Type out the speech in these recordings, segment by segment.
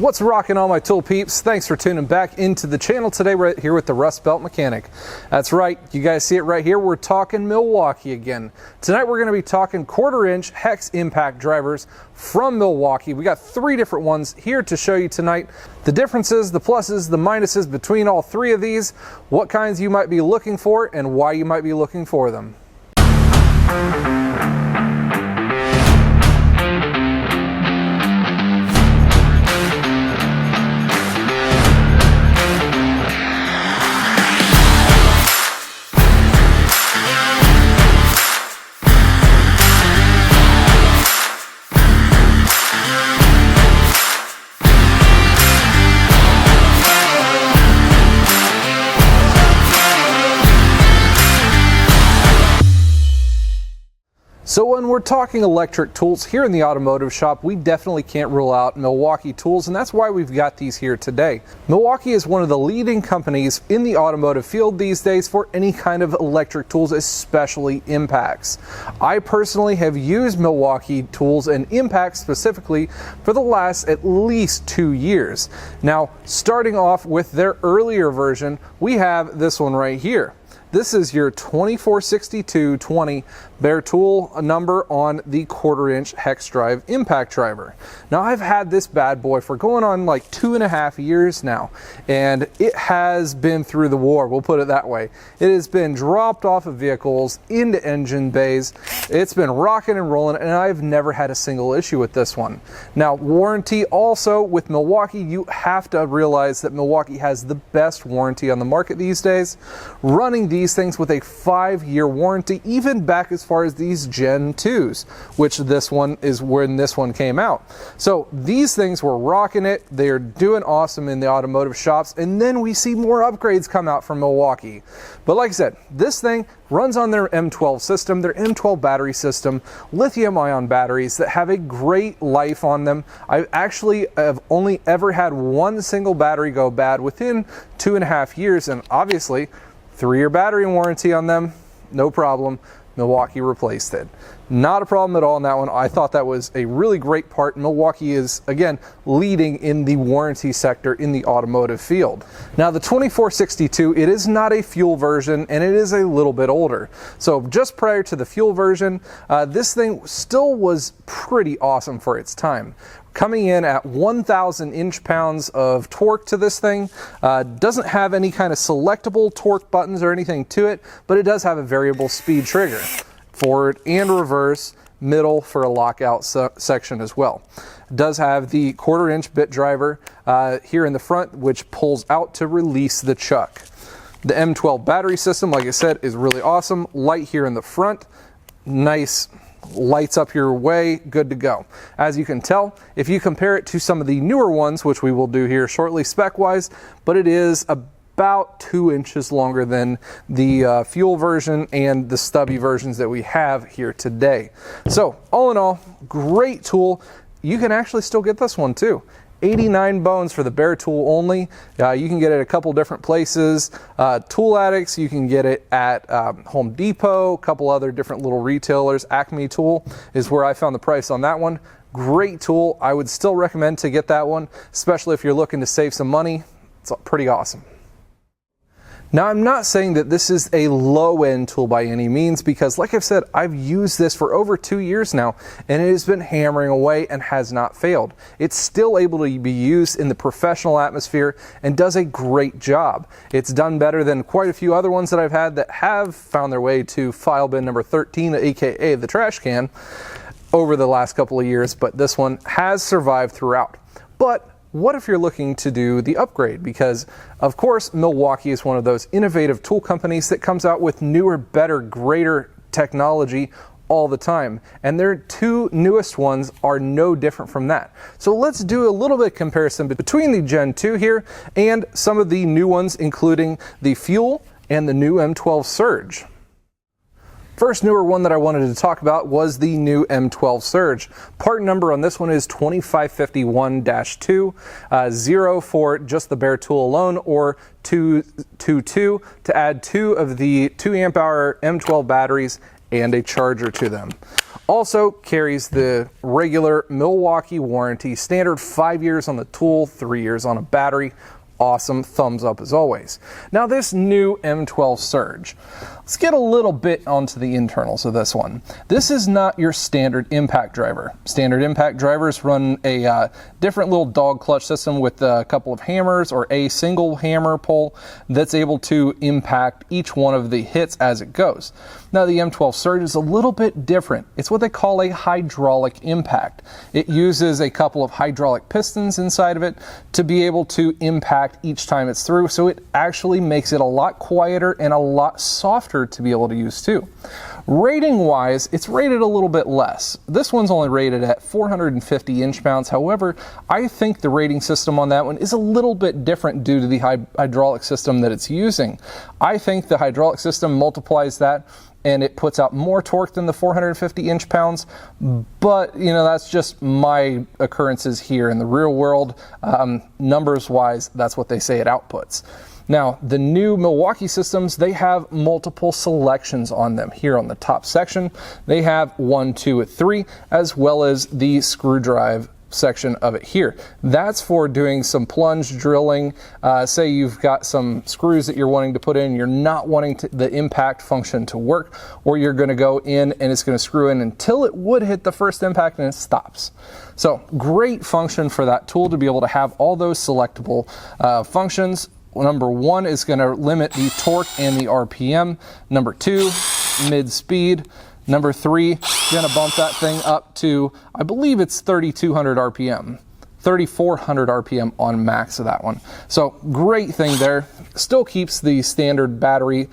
What's rocking, all my tool peeps? Thanks for tuning back into the channel today. Right here with the Rust Belt Mechanic. That's right, you guys see it right here. We're talking Milwaukee again. Tonight we're going to be talking 1/4-inch hex impact drivers from Milwaukee. We got 3 different ones here to show you tonight. The differences, the pluses, the minuses between all 3 of these, what kinds you might be looking for, and why you might be looking for them. So when we're talking electric tools here in the automotive shop, we definitely can't rule out Milwaukee tools, and that's why we've got these here today. Milwaukee is one of the leading companies in the automotive field these days for any kind of electric tools, especially impacts. I personally have used Milwaukee tools and impacts specifically for the last at least 2 years. Now, starting off with their earlier version, we have this one right here. This is your 246220 bare tool number on the 1/4-inch hex drive impact driver. Now, I've had this bad boy for going on like 2.5 years now, and it has been through the war, we'll put it that way. It has been dropped off of vehicles into engine bays. It's been rocking and rolling, and I've never had a single issue with this one. Now, warranty also with Milwaukee, you have to realize that Milwaukee has the best warranty on the market these days, running these things with a 5-year warranty, even back as far as these Gen 2s, which this one is when this one came out. So these things were rocking it. They're doing awesome in the automotive shops, and then we see more upgrades come out from Milwaukee. But like I said, this thing runs on their M12 system, their M12 battery system, lithium-ion batteries that have a great life on them. I actually have only ever had one single battery go bad within 2.5 years, and obviously 3-year battery warranty on them, no problem. Milwaukee replaced it. Not a problem at all in that one. I thought that was a really great part. Milwaukee is, again, leading in the warranty sector in the automotive field. Now, the 2462, it is not a fuel version, and it is a little bit older. So just prior to the fuel version, this thing still was pretty awesome for its time. Coming in at 1,000 inch-pounds of torque to this thing. Doesn't have any kind of selectable torque buttons or anything to it, but it does have a variable speed trigger. Forward and reverse, middle for a lockout section as well. It does have the 1/4-inch bit driver here in the front, which pulls out to release the chuck. The M12 battery system, like I said, is really awesome. Light here in the front, nice. Lights up your way, good to go. As you can tell, if you compare it to some of the newer ones, which we will do here shortly spec-wise, but it is about 2 inches longer than the fuel version and the stubby versions that we have here today. So all in all, great tool. You can actually still get this one too. 89 bones for the bare tool only. You can get it at a couple different places. Tool Addicts, you can get it at Home Depot, a couple other different little retailers. Acme Tool is where I found the price on that one. Great tool. I would still recommend to get that one, especially if you're looking to save some money. It's pretty awesome. Now, I'm not saying that this is a low-end tool by any means, because like I've said, I've used this for over 2 years now, and it has been hammering away and has not failed. It's still able to be used in the professional atmosphere and does a great job. It's done better than quite a few other ones that I've had that have found their way to file bin number 13, aka the trash can, over the last couple of years, but this one has survived throughout. But what if you're looking to do the upgrade? Because, of course, Milwaukee is one of those innovative tool companies that comes out with newer, better, greater technology all the time. And their 2 newest ones are no different from that. So let's do a little bit of comparison between the Gen 2 here and some of the new ones, including the Fuel and the new M12 Surge. First newer one that I wanted to talk about was the new M12 Surge. Part number on this one is 2551-2, 0 for just the bare tool alone, or 222 to add 2 of the 2 amp hour M12 batteries and a charger to them. Also carries the regular Milwaukee warranty, standard 5 years on the tool, 3 years on a battery. Awesome, thumbs up as always. Now this new M12 Surge. Let's get a little bit onto the internals of this one. This is not your standard impact driver. Standard impact drivers run a different little dog clutch system with a couple of hammers or a single hammer pull that's able to impact each one of the hits as it goes. Now the M12 Surge is a little bit different. It's what they call a hydraulic impact. It uses a couple of hydraulic pistons inside of it to be able to impact each time it's through, so it actually makes it a lot quieter and a lot softer to be able to use too. Rating wise, it's rated a little bit less. This one's only rated at 450 inch-pounds. However, I think the rating system on that one is a little bit different due to the hydraulic system that it's using. I think the hydraulic system multiplies that and it puts out more torque than the 450 inch-pounds, but you know, that's just my occurrences here in the real world. Numbers wise, that's what they say it outputs. Now, the new Milwaukee systems, they have multiple selections on them. Here on the top section, they have 1, 2, 3, as well as the screw drive section of it here. That's for doing some plunge drilling. Say you've got some screws that you're wanting to put in, you're not wanting the impact function to work, or you're going to go in and it's going to screw in until it would hit the first impact and it stops. So great function for that tool to be able to have all those selectable functions. Number 1 is going to limit the torque and the RPM. Number 2, mid speed. Number 3, going to bump that thing up to, I believe it's 3,200 RPM. 3,400 RPM on max of that one. So great thing there. Still keeps the standard battery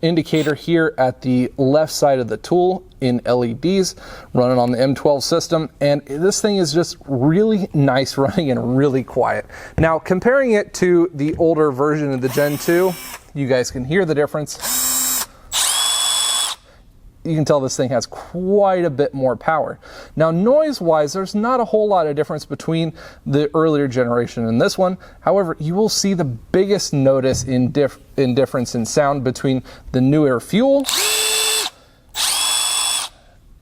indicator here at the left side of the tool in LEDs, running on the M12 system, and this thing is just really nice running and really quiet. Now comparing it to the older version of the Gen 2, you guys can hear the difference. You can tell this thing has quite a bit more power. Now noise-wise, there's not a whole lot of difference between the earlier generation and this one. However, you will see the biggest notice in difference in sound between the newer Fuel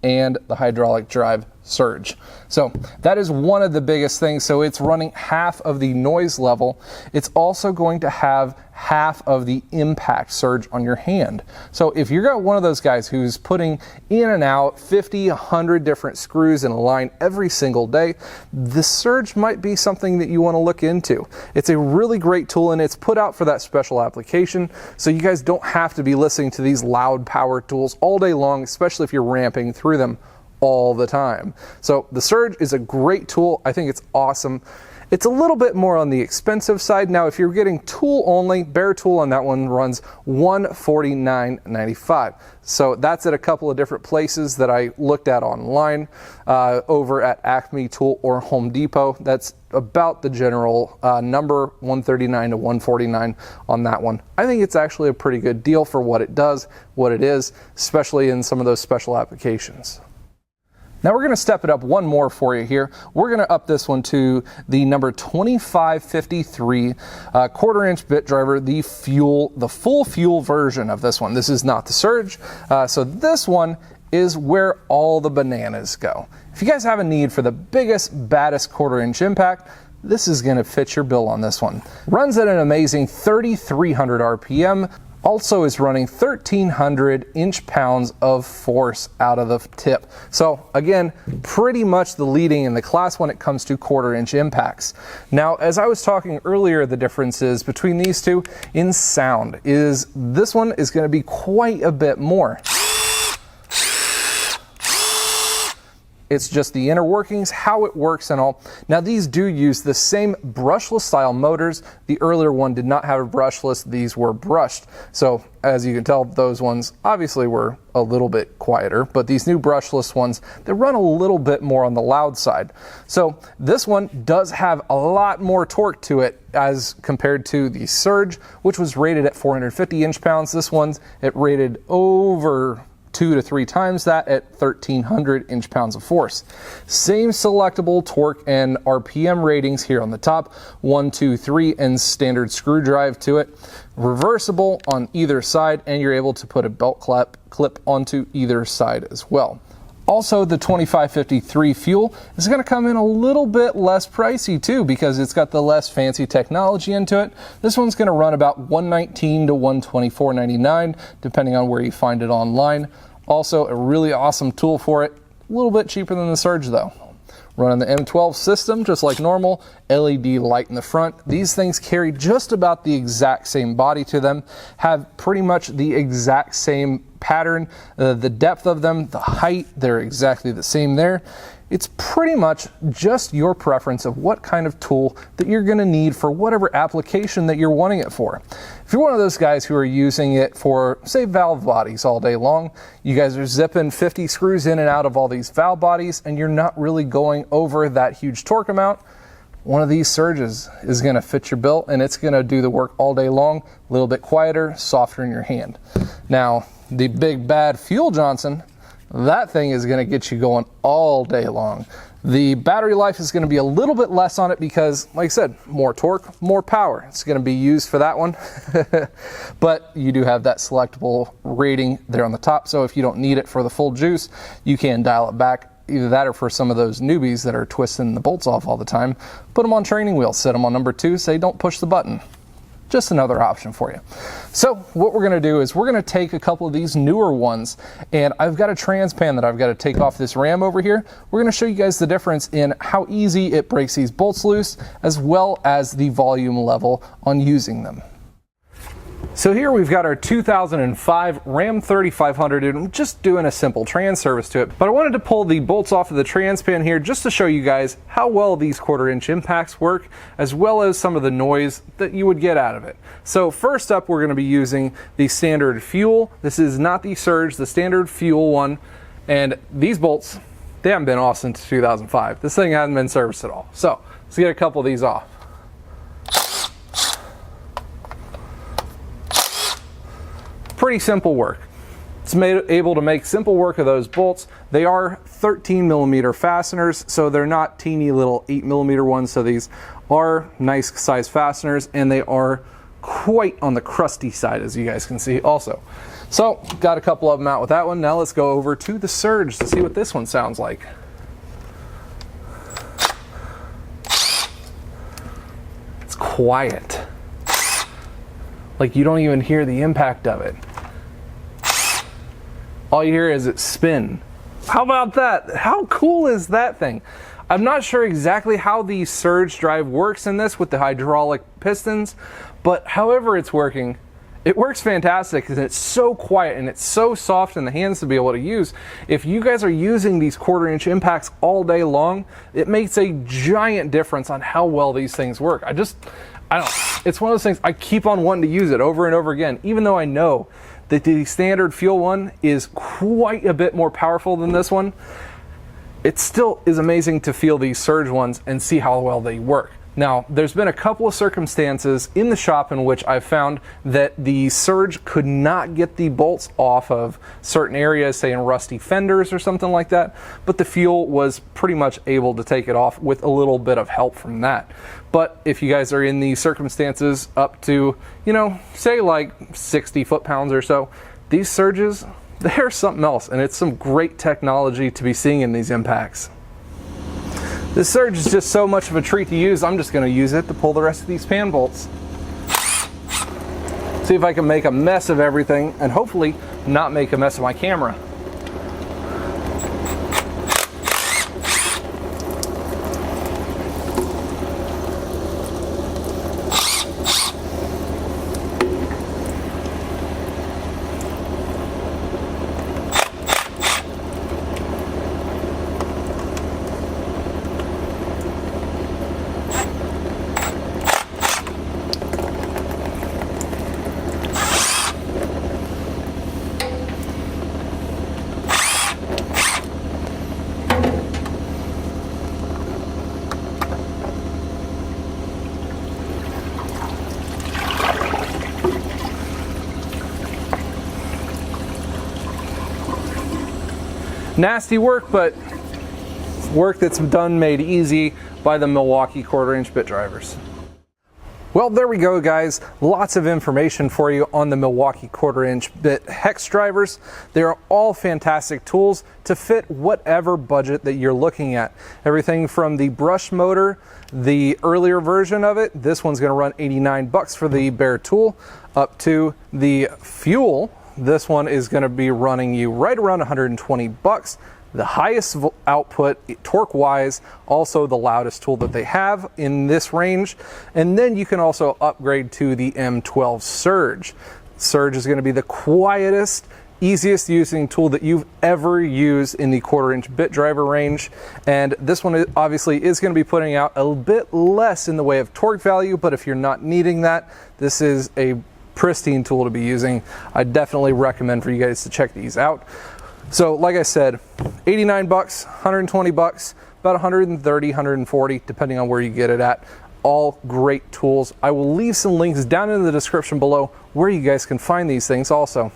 and the hydraulic drive Surge. So that is one of the biggest things. So it's running half of the noise level. It's also going to have half of the impact surge on your hand. So if you're got one of those guys who's putting in and out 50, 100 different screws in a line every single day, the Surge might be something that you want to look into. It's a really great tool and it's put out for that special application. So you guys don't have to be listening to these loud power tools all day long, especially if you're ramping through them all the time. So the Surge is a great tool. I think it's awesome. It's a little bit more on the expensive side. Now, if you're getting tool only, bare tool on that one runs $149.95. So that's at a couple of different places that I looked at online, over at Acme Tool or Home Depot. That's about the general number, $139 to $149 on that one. I think it's actually a pretty good deal for what it does, what it is, especially in some of those special applications. Now we're going to step it up one more for you here. We're going to up this one to the number 2553 quarter-inch bit driver, the full Fuel version of this one. This is not the Surge. So this one is where all the bananas go. If you guys have a need for the biggest, baddest quarter-inch impact, this is going to fit your bill on this one. Runs at an amazing 3,300 RPM. Also is running 1,300 inch-pounds of force out of the tip. So again, pretty much the leading in the class when it comes to quarter-inch impacts. Now, as I was talking earlier, the differences between these two in sound is this one is going to be quite a bit more. It's just the inner workings, how it works and all. Now these do use the same brushless style motors. The earlier one did not have a brushless, these were brushed. So as you can tell, those ones obviously were a little bit quieter, but these new brushless ones, they run a little bit more on the loud side. So this one does have a lot more torque to it as compared to the Surge, which was rated at 450 inch-pounds. This one's rated over 2 to 3 times that at 1,300 inch-pounds of force. Same selectable torque and RPM ratings here on the top, 1, 2, 3, and standard screw drive to it. Reversible on either side, and you're able to put a belt clip onto either side as well. Also, the 2553 Fuel is going to come in a little bit less pricey too, because it's got the less fancy technology into it. This one's going to run about $119 to $124.99, depending on where you find it online. Also, a really awesome tool for it. A little bit cheaper than the Surge though. Running the M12 system just like normal, LED light in the front. These things carry just about the exact same body to them, have pretty much the exact same pattern. The depth of them, the height, they're exactly the same there. It's pretty much just your preference of what kind of tool that you're going to need for whatever application that you're wanting it for. If you're one of those guys who are using it for, say, valve bodies all day long, you guys are zipping 50 screws in and out of all these valve bodies and you're not really going over that huge torque amount, one of these Surges is going to fit your bill and it's going to do the work all day long, a little bit quieter, softer in your hand. Now, the big bad Fuel Johnson, that thing is going to get you going all day long. The battery life is going to be a little bit less on it because, like I said, more torque, more power. It's going to be used for that one. But you do have that selectable rating there on the top, so if you don't need it for the full juice, you can dial it back. Either that or for some of those newbies that are twisting the bolts off all the time, put them on training wheels, set them on number 2, say don't push the button. Just another option for you. So what we're going to do is we're going to take a couple of these newer ones, and I've got a transpan that I've got to take off this ram over here. We're going to show you guys the difference in how easy it breaks these bolts loose, as well as the volume level on using them. So here we've got our 2005 Ram 3500 and I'm just doing a simple trans service to it. But I wanted to pull the bolts off of the transpan here just to show you guys how well these 1/4 inch impacts work, as well as some of the noise that you would get out of it. So first up, we're going to be using the standard Fuel. This is not the Surge, the standard Fuel one. And these bolts, they haven't been off since 2005. This thing hasn't been serviced at all. So let's get a couple of these off. Pretty simple work. It's able to make simple work of those bolts. They are 13mm fasteners, so they're not teeny little 8mm ones. So these are nice size fasteners, and they are quite on the crusty side, as you guys can see also. So got a couple of them out with that one. Now let's go over to the Surge to see what this one sounds like. It's quiet. Like you don't even hear the impact of it. All you hear is it spin. How about that? How cool is that thing? I'm not sure exactly how the Surge drive works in this with the hydraulic pistons, but however it's working, it works fantastic because it's so quiet and it's so soft in the hands to be able to use. If you guys are using these 1/4 inch impacts all day long, it makes a giant difference on how well these things work. I don't, it's one of those things, I keep on wanting to use it over and over again, even though I know that the standard Fuel one is quite a bit more powerful than this one. It still is amazing to feel these Surge ones and see how well they work. Now, there's been a couple of circumstances in the shop in which I've found that the Surge could not get the bolts off of certain areas, say in rusty fenders or something like that, but the Fuel was pretty much able to take it off with a little bit of help from that. But if you guys are in these circumstances up to, you know, say like 60 foot-pounds or so, these Surges, they're something else, and it's some great technology to be seeing in these impacts. This Surge is just so much of a treat to use, I'm just going to use it to pull the rest of these pan bolts. See if I can make a mess of everything and hopefully not make a mess of my camera. Nasty work, but work that's done made easy by the Milwaukee 1/4 inch bit drivers. Well, there we go, guys. Lots of information for you on the Milwaukee 1/4-inch bit hex drivers. They are all fantastic tools to fit whatever budget that you're looking at. Everything from the brush motor, the earlier version of it, this one's going to run $89 for the bare tool, up to the Fuel. This one is going to be running you right around $120. The highest output torque-wise, also the loudest tool that they have in this range. And then you can also upgrade to the M12 Surge. Surge is going to be the quietest, easiest using tool that you've ever used in the 1/4-inch bit driver range. And this one obviously is going to be putting out a bit less in the way of torque value, but if you're not needing that, this is a pristine tool to be using. I definitely recommend for you guys to check these out. So like I said, $89, $120, about 130, 140, depending on where you get it at. All great tools. I will leave some links down in the description below where you guys can find these things also.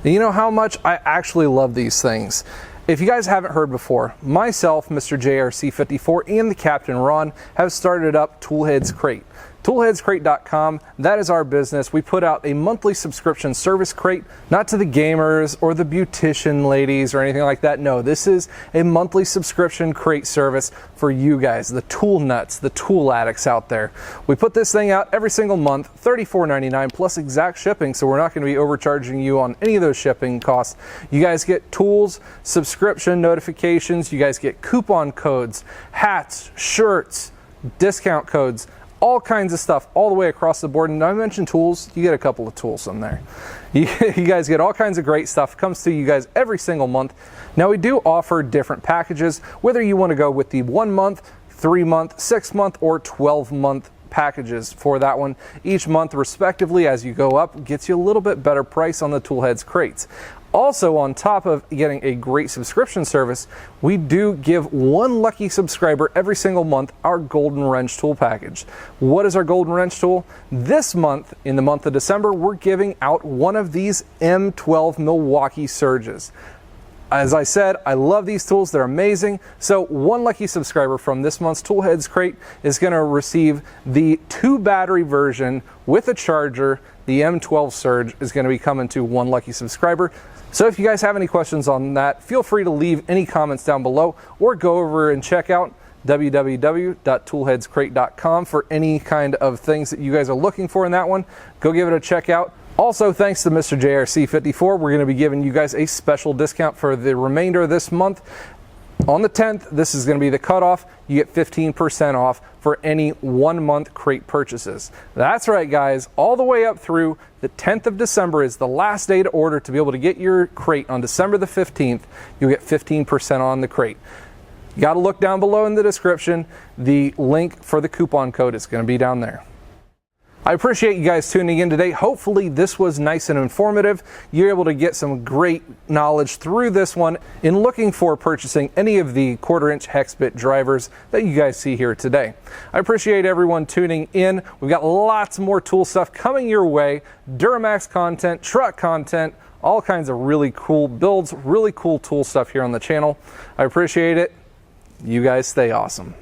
And you know how much I actually love these things. If you guys haven't heard before, myself, Mr. JRC54, and the Captain Ron have started up Toolheads Crate. Toolheadscrate.com, that is our business. We put out a monthly subscription service crate, not to the gamers or the beautician ladies or anything like that. No, this is a monthly subscription crate service for you guys, the tool nuts, the tool addicts out there. We put this thing out every single month, $34.99 plus exact shipping, so we're not going to be overcharging you on any of those shipping costs. You guys get tools, subscription notifications, you guys get coupon codes, hats, shirts, discount codes, all kinds of stuff all the way across the board. And I mentioned tools, you get a couple of tools in there. You guys get all kinds of great stuff. Comes to you guys every single month. Now we do offer different packages, whether you want to go with the 1 month, 3 month, 6 month, or 12 month packages for that one. Each month respectively, as you go up, gets you a little bit better price on the Toolheads crates. Also, on top of getting a great subscription service, we do give one lucky subscriber every single month our Golden Wrench tool package. What is our Golden Wrench tool? This month, in the month of December, we're giving out one of these M12 Milwaukee Surges. As I said, I love these tools. They're amazing. So one lucky subscriber from this month's Toolheads crate is going to receive the 2-battery version with a charger. The M12 Surge is going to be coming to one lucky subscriber. So if you guys have any questions on that, feel free to leave any comments down below or go over and check out www.toolheadscrate.com for any kind of things that you guys are looking for in that one. Go give it a check out. Also, thanks to Mr. JRC54, we're going to be giving you guys a special discount for the remainder of this month. On the 10th, this is going to be the cutoff. You get 15% off for any 1-month crate purchases. That's right, guys. All the way up through the 10th of December is the last day to order to be able to get your crate. On December the 15th, you'll get 15% on the crate. You got to look down below in the description. The link for the coupon code is going to be down there. I appreciate you guys tuning in today. Hopefully this was nice and informative. You're able to get some great knowledge through this one in looking for purchasing any of the 1/4-inch hex bit drivers that you guys see here today. I appreciate everyone tuning in. We've got lots more tool stuff coming your way. Duramax content, truck content, all kinds of really cool builds, really cool tool stuff here on the channel. I appreciate it. You guys stay awesome.